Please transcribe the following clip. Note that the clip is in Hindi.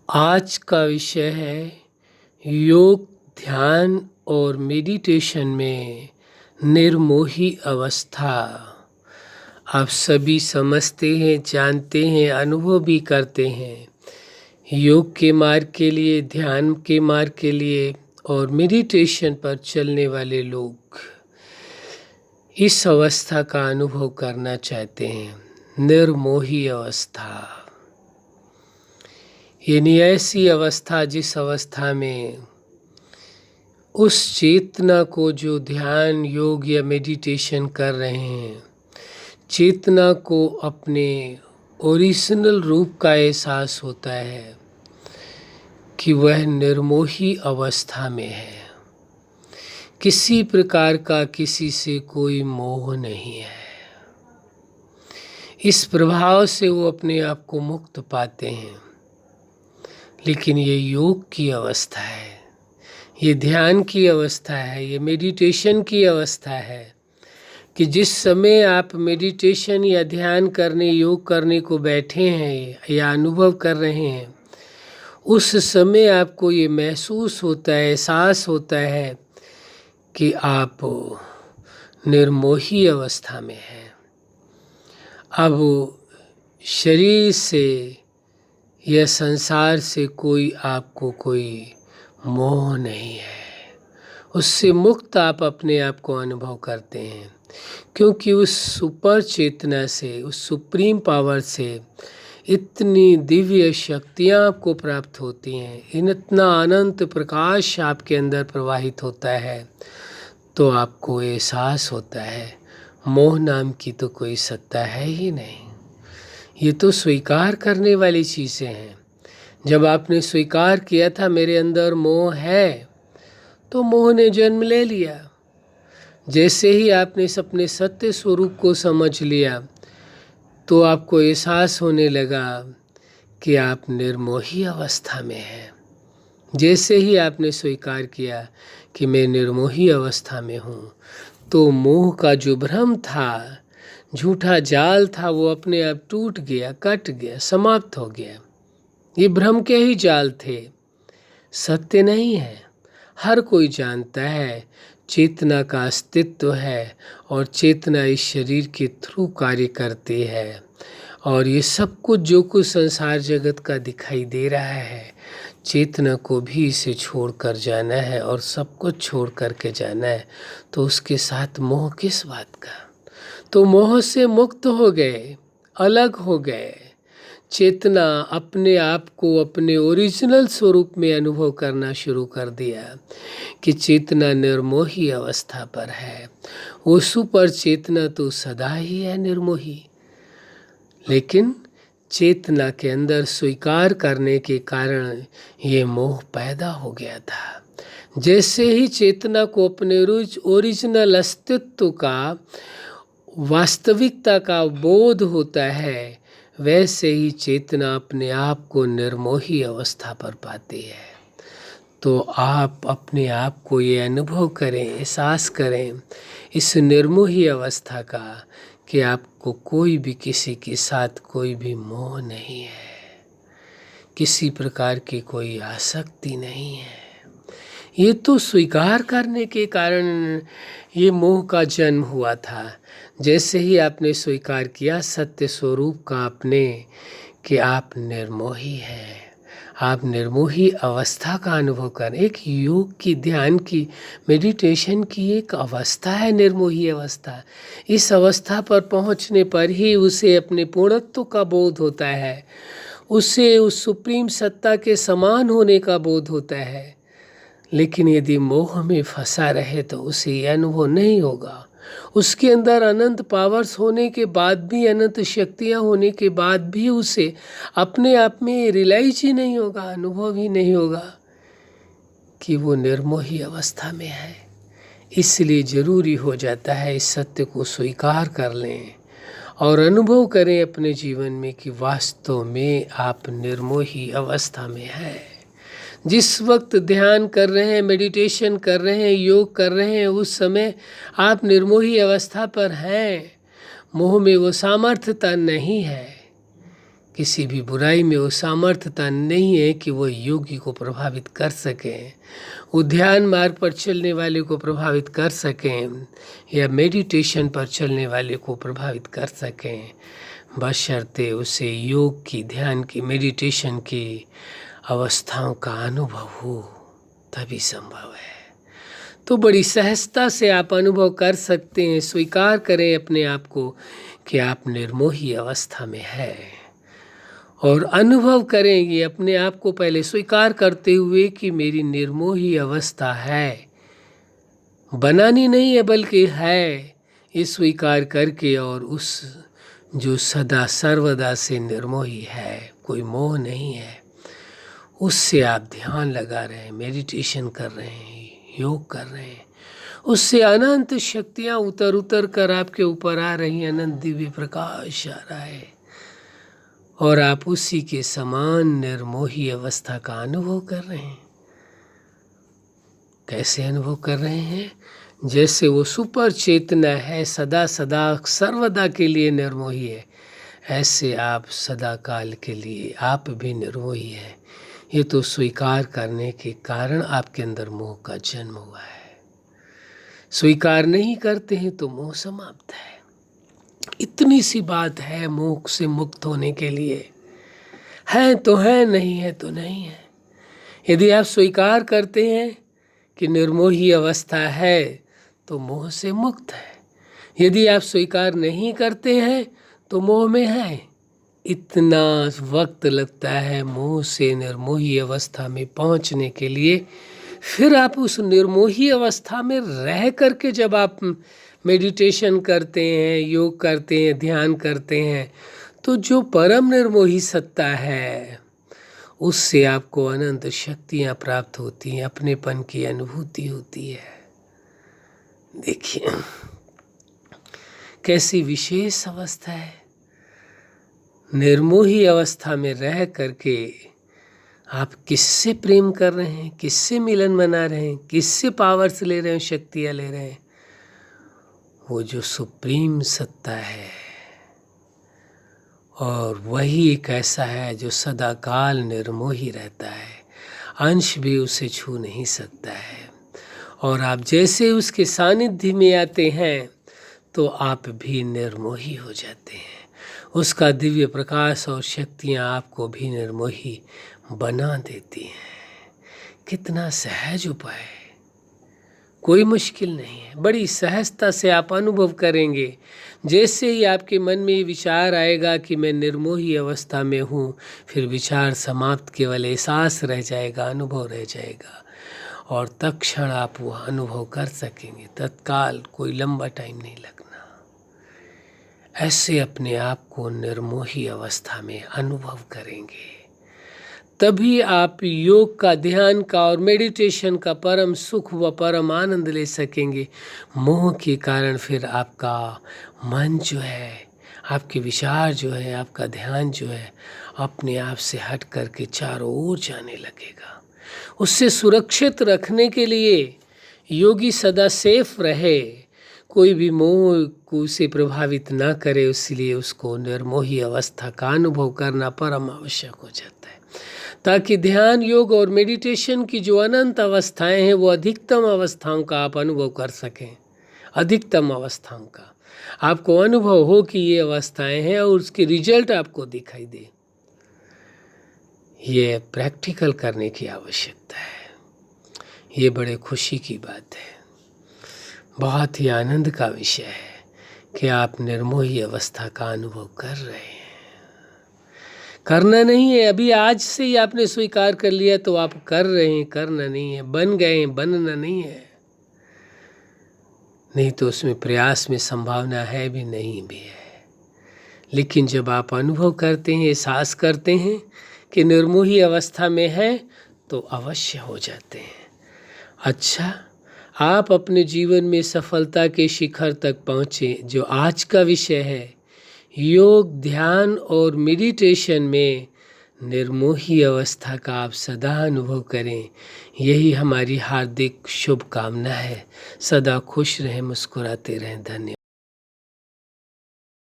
आज का विषय है योग, ध्यान और मेडिटेशन में निर्मोही अवस्था। आप सभी समझते हैं, जानते हैं, अनुभव भी करते हैं। योग के मार्ग के लिए, ध्यान के मार्ग के लिए और मेडिटेशन पर चलने वाले लोग इस अवस्था का अनुभव करना चाहते हैं, निर्मोही अवस्था। यानी ऐसी अवस्था जिस अवस्था में उस चेतना को जो ध्यान, योग या मेडिटेशन कर रहे हैं, चेतना को अपने ओरिजिनल रूप का एहसास होता है कि वह निर्मोही अवस्था में है। किसी प्रकार का किसी से कोई मोह नहीं है। इस प्रभाव से वो अपने आप को मुक्त पाते हैं। लेकिन ये योग की अवस्था है, ये ध्यान की अवस्था है, ये मेडिटेशन की अवस्था है कि जिस समय आप मेडिटेशन या ध्यान करने, योग करने को बैठे हैं या अनुभव कर रहे हैं, उस समय आपको ये महसूस होता है, एहसास होता है कि आप निर्मोही अवस्था में हैं। अब शरीर से यह संसार से आपको कोई मोह नहीं है। उससे मुक्त आप अपने आप को अनुभव करते हैं, क्योंकि उस सुपर चेतना से, उस सुप्रीम पावर से इतनी दिव्य शक्तियाँ आपको प्राप्त होती हैं, इतना अनंत प्रकाश आपके अंदर प्रवाहित होता है, तो आपको एहसास होता है मोह नाम की तो कोई सत्ता है ही नहीं। ये तो स्वीकार करने वाली चीज़ें हैं। जब आपने स्वीकार किया था मेरे अंदर मोह है, तो मोह ने जन्म ले लिया। जैसे ही आपने अपने सत्य स्वरूप को समझ लिया, तो आपको एहसास होने लगा कि आप निर्मोही अवस्था में हैं। जैसे ही आपने स्वीकार किया कि मैं निर्मोही अवस्था में हूँ, तो मोह का जो भ्रम था, झूठा जाल था, वो अपने आप टूट गया, कट गया, समाप्त हो गया। ये भ्रम के ही जाल थे, सत्य नहीं है। हर कोई जानता है चेतना का अस्तित्व है और चेतना इस शरीर के थ्रू कार्य करती है। और ये सब कुछ जो कुछ संसार जगत का दिखाई दे रहा है, चेतना को भी इसे छोड़ कर जाना है और सब कुछ छोड़ करके जाना है। तो उसके साथ मोह किस बात का? तो मोह से मुक्त हो गए, अलग हो गए। चेतना अपने आप को अपने ओरिजिनल स्वरूप में अनुभव करना शुरू कर दिया कि चेतना निर्मोही अवस्था पर है। वो सुपर चेतना तो सदा ही है निर्मोही, लेकिन चेतना के अंदर स्वीकार करने के कारण ये मोह पैदा हो गया था। जैसे ही चेतना को अपने ओरिजिनल अस्तित्व का, वास्तविकता का बोध होता है, वैसे ही चेतना अपने आप को निर्मोही अवस्था पर पाती है। तो आप अपने आप को ये अनुभव करें, एहसास करें इस निर्मोही अवस्था का कि आपको कोई भी, किसी के साथ कोई भी मोह नहीं है, किसी प्रकार की कोई आसक्ति नहीं है। ये तो स्वीकार करने के कारण ये मोह का जन्म हुआ था। जैसे ही आपने स्वीकार किया सत्य स्वरूप का अपने कि आप निर्मोही हैं, आप निर्मोही अवस्था का अनुभव करें। एक योग की, ध्यान की, मेडिटेशन की एक अवस्था है निर्मोही अवस्था। इस अवस्था पर पहुंचने पर ही उसे अपने पूर्णत्व का बोध होता है, उसे उस सुप्रीम सत्ता के समान होने का बोध होता है। लेकिन यदि मोह में फंसा रहे तो उसे यह अनुभव नहीं होगा। उसके अंदर अनंत पावर्स होने के बाद भी, अनंत शक्तियाँ होने के बाद भी उसे अपने आप में रियलाइज ही नहीं होगा, अनुभव ही नहीं होगा कि वो निर्मोही अवस्था में है। इसलिए ज़रूरी हो जाता है इस सत्य को स्वीकार कर लें और अनुभव करें अपने जीवन में कि वास्तव में आप निर्मोही अवस्था में हैं। जिस वक्त ध्यान कर रहे हैं, मेडिटेशन कर रहे हैं, योग कर रहे हैं, उस समय आप निर्मोही अवस्था पर हैं। मोह में वो सामर्थ्यता नहीं है किसी भी बुराई में वो सामर्थ्यता नहीं है कि वो योगी को प्रभावित कर सकें, वो ध्यान मार्ग पर चलने वाले को प्रभावित कर सकें या मेडिटेशन पर चलने वाले को प्रभावित कर सकें, बशर्ते उसे योग की, ध्यान की, मेडिटेशन की अवस्थाओं का अनुभव हो, तभी संभव है। तो बड़ी सहजता से आप अनुभव कर सकते हैं। स्वीकार करें अपने आप को कि आप निर्मोही अवस्था में हैं और अनुभव करेंगे अपने आप को पहले स्वीकार करते हुए कि मेरी निर्मोही अवस्था है, बनानी नहीं है बल्कि है, ये स्वीकार करके। और उस जो सदा सर्वदा से निर्मोही है, कोई मोह नहीं है, उससे आप ध्यान लगा रहे हैं, मेडिटेशन कर रहे हैं, योग कर रहे हैं, उससे अनंत शक्तियाँ उतर उतर कर आपके ऊपर आ रही हैं, अनंत दिव्य प्रकाश आ रहा है और आप उसी के समान निर्मोही अवस्था का अनुभव कर रहे हैं। कैसे अनुभव कर रहे हैं? जैसे वो सुपर चेतना है, सदा सदा सर्वदा के लिए निर्मोही है, ऐसे आप सदा काल के लिए आप भी निर्मोही है। ये तो स्वीकार करने के कारण आपके अंदर मोह का जन्म हुआ है। स्वीकार नहीं करते हैं तो मोह समाप्त है। इतनी सी बात है मोह से मुक्त होने के लिए। है तो है, नहीं है तो नहीं है। यदि आप स्वीकार करते हैं कि निर्मोही अवस्था है तो मोह से मुक्त है। यदि आप स्वीकार नहीं करते हैं तो मोह में है। इतना वक्त लगता है मोह से निर्मोही अवस्था में पहुंचने के लिए। फिर आप उस निर्मोही अवस्था में रह करके जब आप मेडिटेशन करते हैं, योग करते हैं, ध्यान करते हैं, तो जो परम निर्मोही सत्ता है उससे आपको अनंत शक्तियाँ प्राप्त होती हैं, अपनेपन की अनुभूति होती है। देखिए कैसी विशेष अवस्था है। निर्मोही अवस्था में रह करके आप किससे प्रेम कर रहे हैं, किससे मिलन बना रहे हैं, किससे पावर्स ले रहे हैं, शक्तियाँ ले रहे हैं? वो जो सुप्रीम सत्ता है, और वही एक ऐसा है जो सदा काल निर्मोही रहता है, अंश भी उसे छू नहीं सकता है। और आप जैसे उसके सानिध्य में आते हैं तो आप भी निर्मोही हो जाते हैं। उसका दिव्य प्रकाश और शक्तियाँ आपको भी निर्मोही बना देती हैं। कितना सहज उपाय है, कोई मुश्किल नहीं है। बड़ी सहजता से आप अनुभव करेंगे। जैसे ही आपके मन में ये विचार आएगा कि मैं निर्मोही अवस्था में हूँ, फिर विचार समाप्त, केवल एहसास रह जाएगा, अनुभव रह जाएगा और तत्क्षण आप वो अनुभव कर सकेंगे। तत्काल, कोई लंबा टाइम नहीं लगना। ऐसे अपने आप को निर्मोही अवस्था में अनुभव करेंगे, तभी आप योग का, ध्यान का और मेडिटेशन का परम सुख व परम आनंद ले सकेंगे। मोह के कारण फिर आपका मन जो है, आपके विचार जो है, आपका ध्यान जो है, अपने आप से हट करके चारों ओर जाने लगेगा। उससे सुरक्षित रखने के लिए योगी सदा सेफ रहे, कोई भी मोह को उसे प्रभावित ना करे, इसलिए उसको निर्मोही अवस्था का अनुभव करना परम आवश्यक हो जाता है, ताकि ध्यान, योग और मेडिटेशन की जो अनंत अवस्थाएं हैं वो अधिकतम अवस्थाओं का आप अनुभव कर सकें। अधिकतम अवस्थाओं का आपको अनुभव हो कि ये अवस्थाएं हैं और उसके रिजल्ट आपको दिखाई दे। ये प्रैक्टिकल करने की आवश्यकता है। ये बड़े खुशी की बात है, बहुत ही आनंद का विषय है कि आप निर्मोही अवस्था का अनुभव कर रहे हैं। करना नहीं है, अभी आज से ही आपने स्वीकार कर लिया तो आप कर रहे हैं, करना नहीं है। बन गए हैं, बनना नहीं है। नहीं तो उसमें प्रयास में संभावना है भी, नहीं भी है। लेकिन जब आप अनुभव करते हैं, एहसास करते हैं कि निर्मोही अवस्था में है, तो अवश्य हो जाते हैं। अच्छा, आप अपने जीवन में सफलता के शिखर तक पहुँचे। जो आज का विषय है, योग, ध्यान और मेडिटेशन में निर्मोही अवस्था का आप सदा अनुभव करें, यही हमारी हार्दिक शुभकामना है। सदा खुश रहें, मुस्कुराते रहें। धन्यवाद।